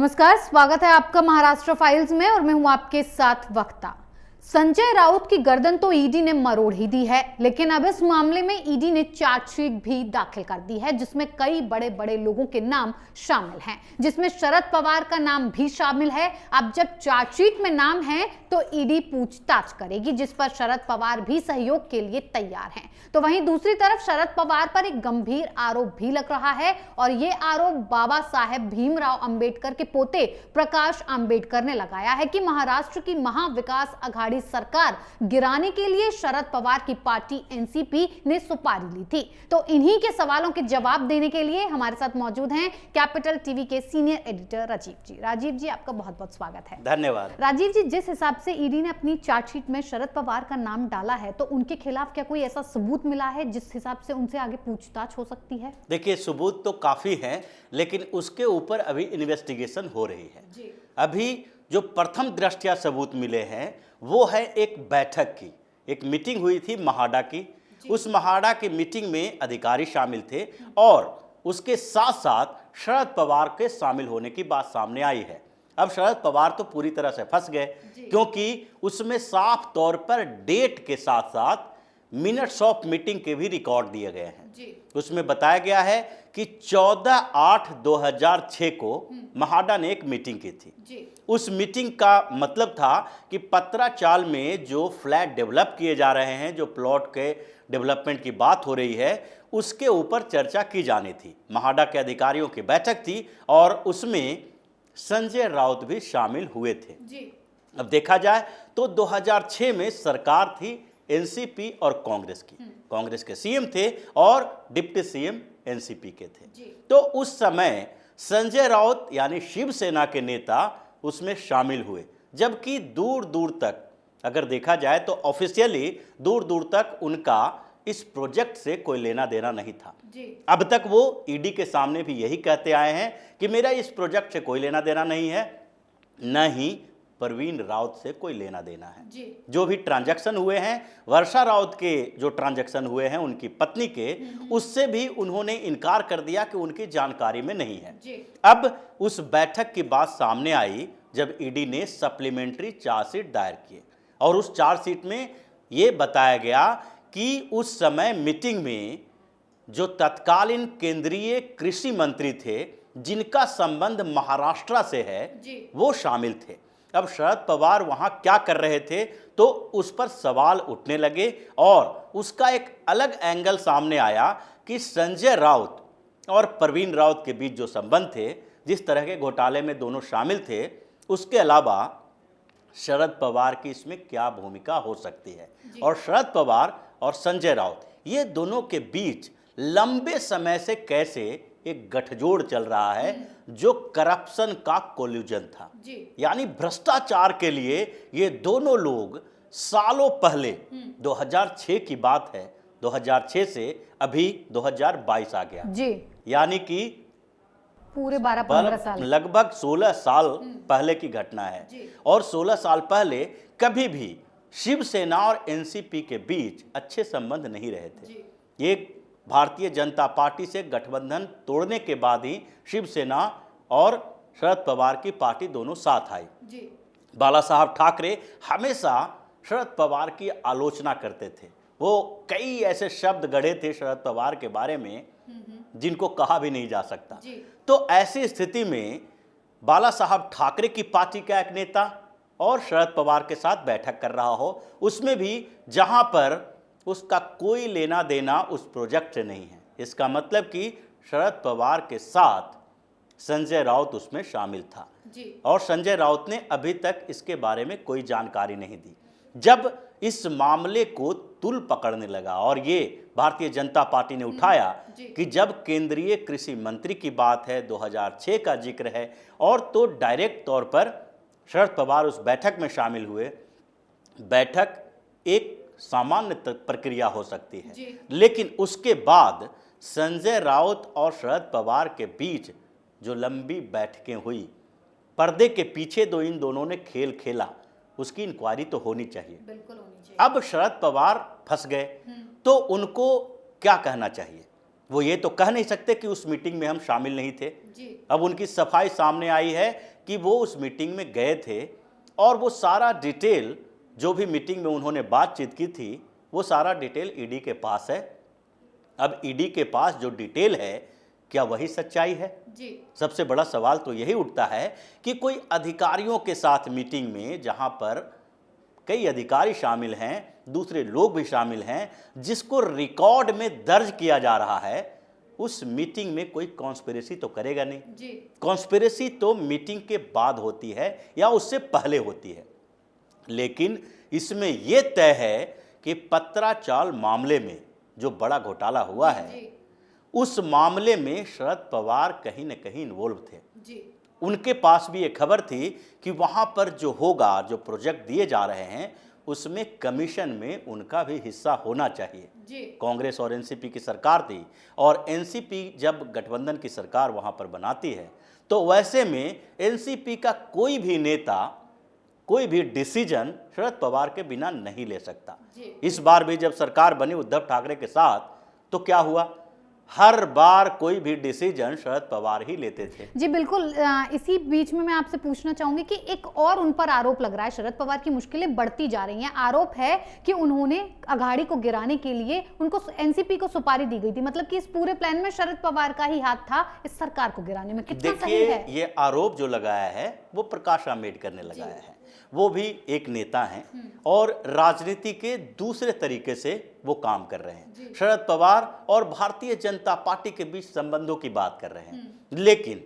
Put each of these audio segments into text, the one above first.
नमस्कार, स्वागत है आपका महाराष्ट्र फाइल्स में और मैं हूं आपके साथ वक्ता। संजय राउत की गर्दन तो ईडी ने मरोड़ ही दी है, लेकिन अब इस मामले में ईडी ने चार्जशीट भी दाखिल कर दी है जिसमें कई बड़े बड़े लोगों के नाम शामिल हैं, जिसमें शरद पवार का नाम भी शामिल है। अब जब चार्जशीट में नाम है तो ईडी पूछताछ करेगी, जिस पर शरद पवार भी सहयोग के लिए तैयार हैं। तो वहीं दूसरी तरफ शरद पवार पर एक गंभीर आरोप भी लग रहा है और ये आरोप बाबा साहेब भीमराव अंबेडकर के पोते प्रकाश अंबेडकर ने लगाया है कि महाराष्ट्र की महाविकास आघाड़ी सरकार गिराने के लिए शरद पवार की पार्टी एनसीपी ने सुपारी ली थी। तो इन्हीं के सवालों के जवाब देने के लिए हमारे साथ मौजूद हैं कैपिटल टीवी के सीनियर एडिटर राजीव जी। राजीव जी, आपका बहुत बहुत स्वागत है। धन्यवाद। राजीव जी, जिस हिसाब से ईडी ने अपनी चार्जशीट में शरद पवार का नाम डाला है, तो उनके खिलाफ क्या कोई ऐसा सबूत मिला है जिस हिसाब से उनसे आगे पूछताछ हो सकती है? देखिए, सबूत तो काफी हैं, लेकिन उसके ऊपर अभी इन्वेस्टिगेशन हो रही है जी। अभी जो प्रथम दृष्टया सबूत मिले हैं वो है एक बैठक की, एक मीटिंग हुई थी महाडा की। उस महाडा की मीटिंग में अधिकारी शामिल थे और उसके साथ साथ शरद पवार के शामिल होने की बात सामने आई है। अब शरद पवार तो पूरी तरह से फंस गए, क्योंकि उसमें साफ तौर पर डेट के साथ साथ मिनट्स ऑफ मीटिंग के भी रिकॉर्ड दिए गए हैं जी। उसमें बताया गया है कि 14/8/2006 को महाडा ने एक मीटिंग की थी जी। उस मीटिंग का मतलब था कि पत्राचाल में जो फ्लैट डेवलप किए जा रहे हैं, जो प्लॉट के डेवलपमेंट की बात हो रही है, उसके ऊपर चर्चा की जानी थी। महाडा के अधिकारियों की बैठक थी और उसमें संजय राउत भी शामिल हुए थे जी। अब देखा जाए तो 2006 में सरकार थी एनसीपी और कांग्रेस की। कांग्रेस के सीएम थे और डिप्टी सीएम एनसीपी के थे जी। तो उस समय संजय राउत यानी शिवसेना के नेता उसमें शामिल हुए, जबकि दूर दूर तक अगर देखा जाए तो ऑफिशियली दूर दूर तक उनका इस प्रोजेक्ट से कोई लेना देना नहीं था जी। अब तक वो ईडी के सामने भी यही कहते आए हैं कि मेरा इस प्रोजेक्ट से कोई लेना देना नहीं है, न ही परवीन राउत से कोई लेना देना है जी। जो भी ट्रांजैक्शन हुए हैं, वर्षा राउत के जो ट्रांजैक्शन हुए हैं उनकी पत्नी के, उससे भी उन्होंने इनकार कर दिया कि उनकी जानकारी में नहीं है जी। अब उस बैठक की बात सामने आई जब ईडी ने सप्लीमेंट्री चार्जशीट दायर किए और उस चार्जशीट में ये बताया गया कि उस समय मीटिंग में जो तत्कालीन केंद्रीय कृषि मंत्री थे, जिनका संबंध महाराष्ट्र से है, वो शामिल थे। अब शरद पवार वहां क्या कर रहे थे तो उस पर सवाल उठने लगे और उसका एक अलग एंगल सामने आया कि संजय राउत और परवीन राउत के बीच जो संबंध थे, जिस तरह के घोटाले में दोनों शामिल थे, उसके अलावा शरद पवार की इसमें क्या भूमिका हो सकती है। और शरद पवार और संजय राउत ये दोनों के बीच लंबे समय से कैसे एक गठजोड़ चल रहा है जो करप्शन का कोल्यूजन था, यानी भ्रष्टाचार के लिए ये दोनों लोग सालों पहले 2006 की बात है, 2006 से अभी 2022 आ गया जी। यानी कि पूरे 12-15 साल, लगभग 16 साल पहले की घटना है जी। और 16 साल पहले कभी भी शिवसेना और एनसीपी के बीच अच्छे संबंध नहीं रहे थे। ये भारतीय जनता पार्टी से गठबंधन तोड़ने के बाद ही शिवसेना और शरद पवार की पार्टी दोनों साथ आई जी। बाला साहब ठाकरे हमेशा शरद पवार की आलोचना करते थे। वो कई ऐसे शब्द गढ़े थे शरद पवार के बारे में जिनको कहा भी नहीं जा सकता। तो ऐसी स्थिति में बाला साहब ठाकरे की पार्टी का एक नेता और शरद पवार के साथ बैठक कर रहा हो, उसमें भी जहां पर उसका कोई लेना देना उस प्रोजेक्ट से नहीं है, इसका मतलब कि शरद पवार के साथ संजय राउत उसमें शामिल था जी। और संजय राउत ने अभी तक इसके बारे में कोई जानकारी नहीं दी। जब इस मामले को तुल पकड़ने लगा और ये भारतीय जनता पार्टी ने उठाया कि जब केंद्रीय कृषि मंत्री की बात है, 2006 का जिक्र है, और तो डायरेक्ट तौर पर शरद पवार उस बैठक में शामिल हुए। बैठक एक सामान्य प्रक्रिया हो सकती है, लेकिन उसके बाद संजय राउत और शरद पवार के बीच जो लंबी बैठकें हुई, पर्दे के पीछे इन दोनों ने खेल खेला, उसकी इंक्वायरी तो होनी चाहिए। बिल्कुल होनी चाहिए। अब शरद पवार फंस गए तो उनको क्या कहना चाहिए? वो ये तो कह नहीं सकते कि उस मीटिंग में हम शामिल नहीं थे। जी। अब उनकी सफाई सामने आई है कि वो उस मीटिंग में गए थे और वो सारा डिटेल जो भी मीटिंग में उन्होंने बातचीत की थी वो सारा डिटेल ईडी के पास है। अब ईडी के पास जो डिटेल है क्या वही सच्चाई है? जी। सबसे बड़ा सवाल तो यही उठता है कि कोई अधिकारियों के साथ मीटिंग में जहां पर कई अधिकारी शामिल हैं, दूसरे लोग भी शामिल हैं, जिसको रिकॉर्ड में दर्ज किया जा रहा है, उस मीटिंग में कोई कॉन्स्पिरेसी तो करेगा नहीं। जी। कॉन्स्पिरेसी तो मीटिंग के बाद होती है या उससे पहले होती है। लेकिन इसमें यह तय है कि पत्राचाल मामले में जो बड़ा घोटाला हुआ है, जी। उस मामले में शरद पवार कहीं न कहीं इन्वॉल्व थे। जी। उनके पास भी एक खबर थी कि वहां पर जो होगा, जो प्रोजेक्ट दिए जा रहे हैं, उसमें कमीशन में उनका भी हिस्सा होना चाहिए। जी। कांग्रेस और एनसीपी की सरकार थी और एनसीपी जब गठबंधन की सरकार वहां पर बनाती है तो वैसे में एनसीपी का कोई भी नेता कोई भी डिसीजन शरद पवार के बिना नहीं ले सकता। जी। इस बार भी जब सरकार बनी उद्धव ठाकरे के साथ तो क्या हुआ, हर बार कोई भी डिसीजन शरद पवार ही लेते थे। जी बिल्कुल। इसी बीच में मैं आपसे पूछना चाहूंगी कि एक और उन पर आरोप लग रहा है, शरद पवार की मुश्किलें बढ़ती जा रही हैं। आरोप है कि उन्होंने अघाड़ी को गिराने के लिए उनको एनसीपी को सुपारी दी गई थी, मतलब कि इस पूरे प्लान में शरद पवार का ही हाथ था इस सरकार को गिराने में। कितना सही है? देखिए, ये आरोप जो लगाया है वो प्रकाश आंबेडकर ने लगाया है। वो भी एक नेता हैं और राजनीति के दूसरे तरीके से वो काम कर रहे हैं। शरद पवार और भारतीय जनता पार्टी के बीच संबंधों की बात कर रहे हैं, लेकिन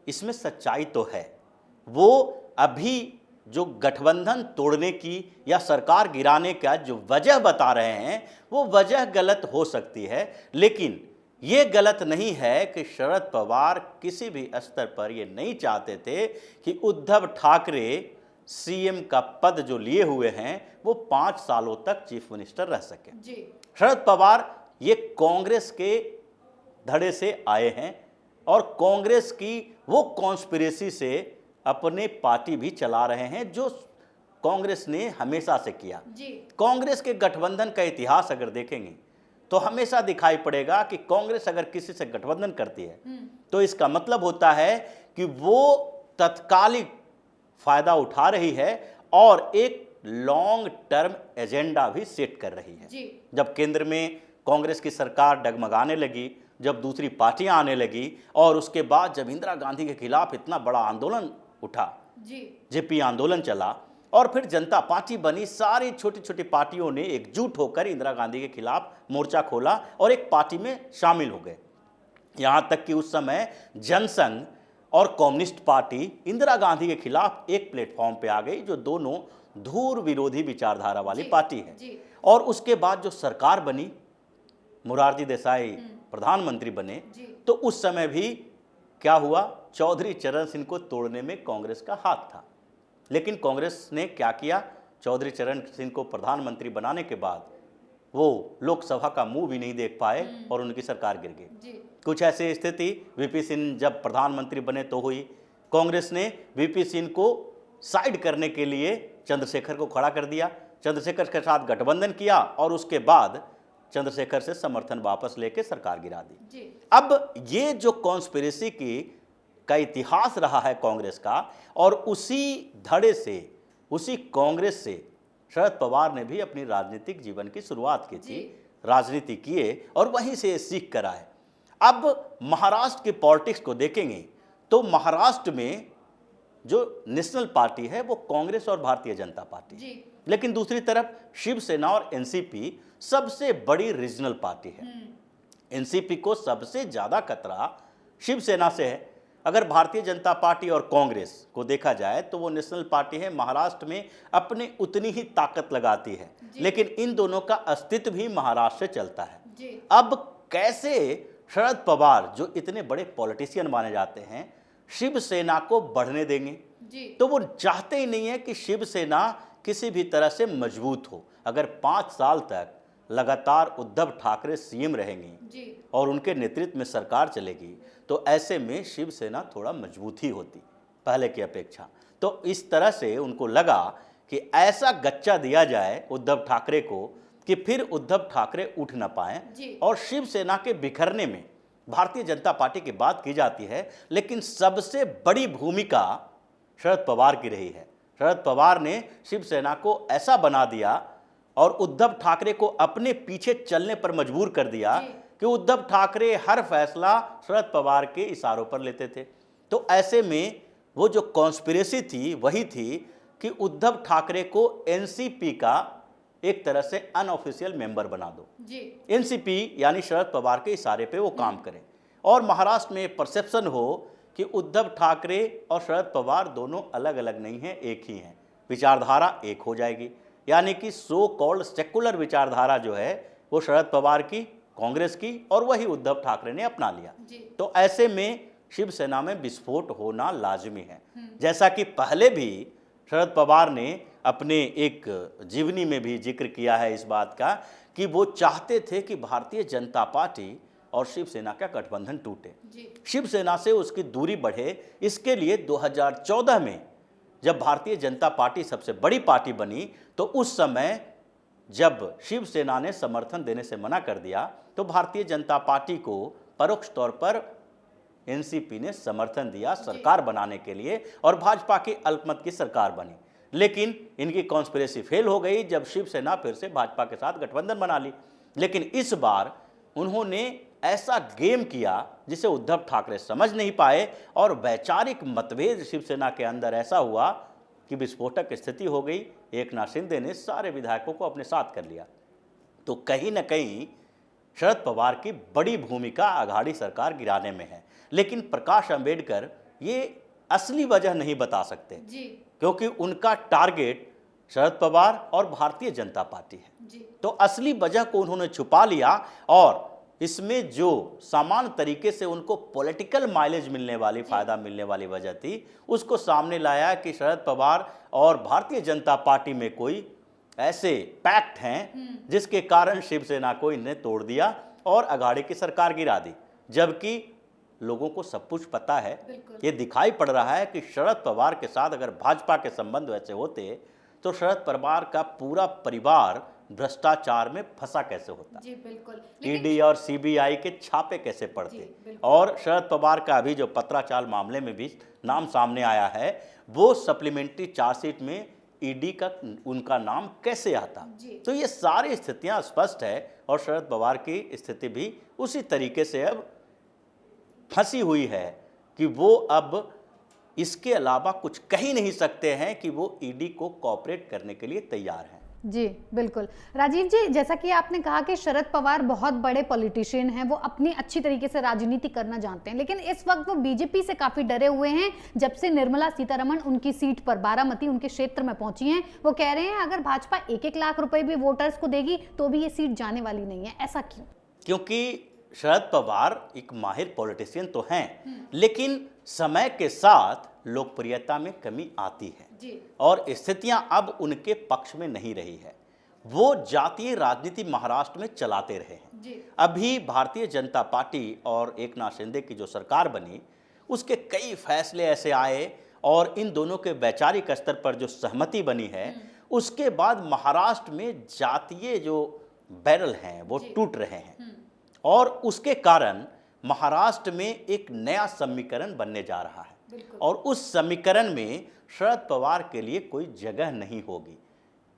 इसमें सच्चाई तो है। वो अभी जो गठबंधन तोड़ने की या सरकार गिराने का जो वजह बता रहे हैं वो वजह गलत हो सकती है, लेकिन ये गलत नहीं है कि शरद पवार किसी भी स्तर पर ये नहीं चाहते थे कि उद्धव ठाकरे सीएम का पद जो लिए हुए हैं वो 5 सालों तक चीफ मिनिस्टर रह सके। जी। शरद पवार ये कांग्रेस के धड़े से आए हैं और कांग्रेस की वो कॉन्स्पिरेसी से अपने पार्टी भी चला रहे हैं जो कांग्रेस ने हमेशा से किया। जी। कांग्रेस के गठबंधन का इतिहास अगर देखेंगे तो हमेशा दिखाई पड़ेगा कि कांग्रेस अगर किसी से गठबंधन करती है तो इसका मतलब होता है कि वो तत्कालिक फायदा उठा रही है और एक लॉन्ग टर्म एजेंडा भी सेट कर रही है। जी। जब केंद्र में कांग्रेस की सरकार डगमगाने लगी, जब दूसरी पार्टियां आने लगी और उसके बाद जब इंदिरा गांधी के खिलाफ इतना बड़ा आंदोलन उठा, जेपी आंदोलन चला और फिर जनता पार्टी बनी, सारी छोटी छोटी पार्टियों ने एकजुट होकर इंदिरा गांधी के खिलाफ मोर्चा खोला और एक पार्टी में शामिल हो गए। यहां तक कि उस समय जनसंघ और कम्युनिस्ट पार्टी इंदिरा गांधी के खिलाफ एक प्लेटफॉर्म पे आ गई, जो दोनों धूर विरोधी विचारधारा वाली पार्टी है। और उसके बाद जो सरकार बनी, मोरारजी देसाई प्रधानमंत्री बने, तो उस समय भी क्या हुआ, चौधरी चरण सिंह को तोड़ने में कांग्रेस का हाथ था। लेकिन कांग्रेस ने क्या किया, चौधरी चरण सिंह को प्रधानमंत्री बनाने के बाद वो लोकसभा का मुंह भी नहीं देख पाए और उनकी सरकार गिर गई। कुछ ऐसी स्थिति वीपी सिंह जब प्रधानमंत्री बने तो हुई। कांग्रेस ने वीपी सिंह को साइड करने के लिए चंद्रशेखर को खड़ा कर दिया, चंद्रशेखर के साथ गठबंधन किया और उसके बाद चंद्रशेखर से समर्थन वापस लेके सरकार गिरा दी। अब ये जो कॉन्स्पिरेसी का इतिहास रहा है कांग्रेस का, और उसी धड़े से, उसी कांग्रेस से शरद पवार ने भी अपनी राजनीतिक जीवन की शुरुआत की थी, राजनीति किए और वहीं से सीख कर आए। अब महाराष्ट्र के पॉलिटिक्स को देखेंगे तो महाराष्ट्र में जो नेशनल पार्टी है वो कांग्रेस और भारतीय जनता पार्टी, लेकिन दूसरी तरफ शिवसेना और एनसीपी सबसे बड़ी रीजनल पार्टी है। एनसीपी को सबसे ज्यादा खतरा शिवसेना से है। अगर भारतीय जनता पार्टी और कांग्रेस को देखा जाए तो वो नेशनल पार्टी है, महाराष्ट्र में अपने उतनी ही ताकत लगाती है, लेकिन इन दोनों का अस्तित्व भी महाराष्ट्र से चलता है। अब कैसे शरद पवार जो इतने बड़े पॉलिटिशियन माने जाते हैं शिवसेना को बढ़ने देंगे? तो वो चाहते ही नहीं है कि शिवसेना किसी भी तरह से मजबूत हो। अगर 5 साल तक लगातार उद्धव ठाकरे सीएम रहेंगे और उनके नेतृत्व में सरकार चलेगी तो ऐसे में शिवसेना थोड़ा मजबूत ही होती पहले की अपेक्षा। तो इस तरह से उनको लगा कि ऐसा गच्चा दिया जाए उद्धव ठाकरे को कि फिर उद्धव ठाकरे उठ न पाए और शिवसेना के बिखरने में भारतीय जनता पार्टी की बात की जाती है, लेकिन सबसे बड़ी भूमिका शरद पवार की रही है। शरद पवार ने शिवसेना को ऐसा बना दिया और उद्धव ठाकरे को अपने पीछे चलने पर मजबूर कर दिया कि उद्धव ठाकरे हर फैसला शरद पवार के इशारों पर लेते थे। तो ऐसे में वो जो कॉन्स्पिरेसी थी वही थी कि उद्धव ठाकरे को एनसीपी का एक तरह से अनऑफिशियल मेंबर बना दो। एनसीपी यानी शरद पवार के इशारे पे वो काम करें और महाराष्ट्र में परसेप्शन हो कि उद्धव ठाकरे और शरद पवार दोनों अलग अलग नहीं हैं, एक ही हैं, विचारधारा एक हो जाएगी। यानी कि सो कॉल्ड सेकुलर विचारधारा जो है वो शरद पवार की, कांग्रेस की और वही उद्धव ठाकरे ने अपना लिया। तो ऐसे में शिवसेना में विस्फोट होना लाजमी है। जैसा कि पहले भी शरद पवार ने अपने एक जीवनी में भी जिक्र किया है इस बात का कि वो चाहते थे कि भारतीय जनता पार्टी और शिवसेना का गठबंधन टूटे, शिवसेना से उसकी दूरी बढ़े। इसके लिए 2014 में जब भारतीय जनता पार्टी सबसे बड़ी पार्टी बनी तो उस समय जब शिवसेना ने समर्थन देने से मना कर दिया तो भारतीय जनता पार्टी को परोक्ष तौर पर एनसीपी ने समर्थन दिया सरकार बनाने के लिए और भाजपा की अल्पमत की सरकार बनी। लेकिन इनकी कॉन्स्पिरेसी फेल हो गई जब शिवसेना फिर से भाजपा के साथ गठबंधन बना ली। लेकिन इस बार उन्होंने ऐसा गेम किया जिसे उद्धव ठाकरे समझ नहीं पाए और वैचारिक मतभेद शिवसेना के अंदर ऐसा हुआ कि विस्फोटक स्थिति हो गई। एकनाथ शिंदे ने सारे विधायकों को अपने साथ कर लिया। तो कहीं ना कहीं शरद पवार की बड़ी भूमिका अघाड़ी सरकार गिराने में है, लेकिन प्रकाश अंबेडकर ये असली वजह नहीं बता सकते क्योंकि उनका टारगेट शरद पवार और भारतीय जनता पार्टी है। तो असली वजह को उन्होंने छुपा लिया और इसमें जो सामान्य तरीके से उनको पॉलिटिकल माइलेज मिलने वाली, फायदा मिलने वाली वजह थी, उसको सामने लाया कि शरद पवार और भारतीय जनता पार्टी में कोई ऐसे पैक्ट हैं जिसके कारण शिवसेना को इन्हें तोड़ दिया और अघाड़ी की सरकार गिरा दी। जबकि लोगों को सब कुछ पता है, ये दिखाई पड़ रहा है कि शरद पवार के साथ अगर भाजपा के संबंध वैसे होते तो शरद पवार का पूरा परिवार भ्रष्टाचार में फंसा कैसे होता, ईडी और सीबीआई के छापे कैसे पड़ते और शरद पवार का अभी जो पत्राचाल मामले में भी नाम सामने आया है वो सप्लीमेंट्री चार्जशीट में ईडी का उनका नाम कैसे आता। तो ये सारी स्थितियां स्पष्ट है और शरद पवार की स्थिति भी उसी तरीके से अब फंसी हुई है कि वो अब इसके अलावा कुछ कह ही नहीं सकते हैं कि वो ईडी को कोऑपरेट करने के लिए तैयार हैं। जी बिल्कुल राजीव जी, जैसा कि आपने कहा कि शरद पवार बहुत बड़े पॉलिटिशियन हैं, वो अपनी अच्छी तरीके से राजनीति करना जानते हैं, लेकिन इस वक्त वो बीजेपी से काफी डरे हुए हैं। जब से निर्मला सीतारमण उनकी सीट पर बारामती उनके क्षेत्र में पहुंची हैं, वो कह रहे हैं अगर भाजपा 1-1 लाख रुपए भी वोटर्स को देगी तो भी ये सीट जाने वाली नहीं है। ऐसा क्यों? क्योंकि शरद पवार एक माहिर पॉलिटिशियन तो हैं, लेकिन समय के साथ लोकप्रियता में कमी आती है और स्थितियां अब उनके पक्ष में नहीं रही है। वो जातीय राजनीति महाराष्ट्र में चलाते रहे हैं। अभी भारतीय जनता पार्टी और एकनाथ शिंदे की जो सरकार बनी उसके कई फैसले ऐसे आए और इन दोनों के वैचारिक स्तर पर जो सहमति बनी है उसके बाद महाराष्ट्र में जातीय जो बैरल हैं वो टूट रहे हैं और उसके कारण महाराष्ट्र में एक नया समीकरण बनने जा रहा है और उस समीकरण में शरद पवार के लिए कोई जगह नहीं होगी,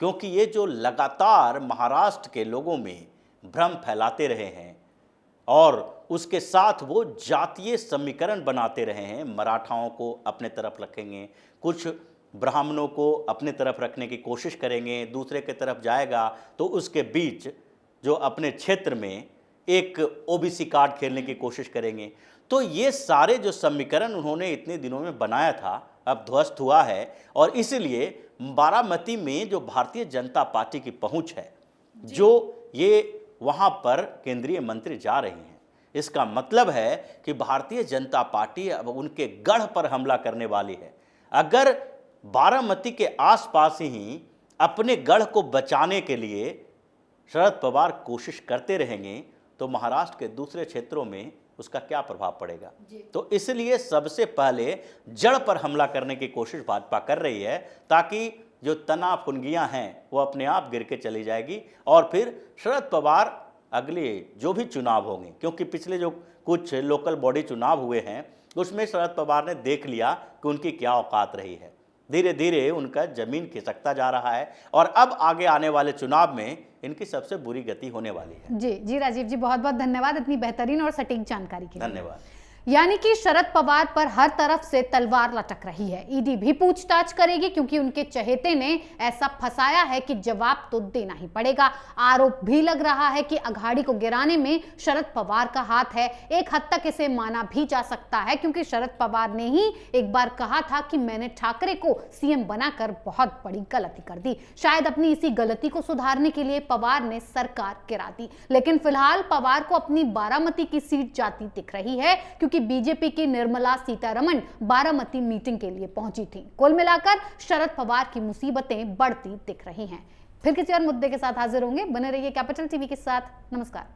क्योंकि ये जो लगातार महाराष्ट्र के लोगों में भ्रम फैलाते रहे हैं और उसके साथ वो जातीय समीकरण बनाते रहे हैं। मराठाओं को अपने तरफ रखेंगे, कुछ ब्राह्मणों को अपने तरफ रखने की कोशिश करेंगे, दूसरे के तरफ जाएगा तो उसके बीच जो अपने क्षेत्र में एक ओबीसी कार्ड खेलने की कोशिश करेंगे। तो ये सारे जो समीकरण उन्होंने इतने दिनों में बनाया था अब ध्वस्त हुआ है और इसलिए बारामती में जो भारतीय जनता पार्टी की पहुंच है, जो ये वहां पर केंद्रीय मंत्री जा रही हैं, इसका मतलब है कि भारतीय जनता पार्टी अब उनके गढ़ पर हमला करने वाली है। अगर बारामती के आसपास ही अपने गढ़ को बचाने के लिए शरद पवार कोशिश करते रहेंगे तो महाराष्ट्र के दूसरे क्षेत्रों में उसका क्या प्रभाव पड़ेगा। तो इसलिए सबसे पहले जड़ पर हमला करने की कोशिश भाजपा कर रही है ताकि जो तनाव फुनगियाँ हैं वो अपने आप गिर के चली जाएगी और फिर शरद पवार अगले जो भी चुनाव होंगे, क्योंकि पिछले जो कुछ लोकल बॉडी चुनाव हुए हैं उसमें शरद पवार ने देख लिया कि उनकी क्या औकात रही है। धीरे धीरे उनका जमीन खिसकता जा रहा है और अब आगे आने वाले चुनाव में इनकी सबसे बुरी गति होने वाली है। जी राजीव जी, बहुत बहुत धन्यवाद इतनी बेहतरीन और सटीक जानकारी के लिए। धन्यवाद। यानी कि शरद पवार पर हर तरफ से तलवार लटक रही है। ईडी भी पूछताछ करेगी क्योंकि उनके चहेते ने ऐसा फंसाया है कि जवाब तो देना ही पड़ेगा। आरोप भी लग रहा है कि अघाड़ी को गिराने में शरद पवार का हाथ है। एक हद तक इसे माना भी जा सकता है क्योंकि शरद पवार ने ही एक बार कहा था कि मैंने ठाकरे को सीएम बनाकर बहुत बड़ी गलती कर दी। शायद अपनी इसी गलती को सुधारने के लिए पवार ने सरकार गिरा दी। लेकिन फिलहाल पवार को अपनी बारामती की सीट जाती दिख रही है क्योंकि बीजेपी की निर्मला सीतारमण बारामती मीटिंग के लिए पहुंची थी। कुल मिलाकर शरद पवार की मुसीबतें बढ़ती दिख रही हैं। फिर किसी और मुद्दे के साथ हाजिर होंगे। बने रहिए कैपिटल टीवी के साथ। नमस्कार।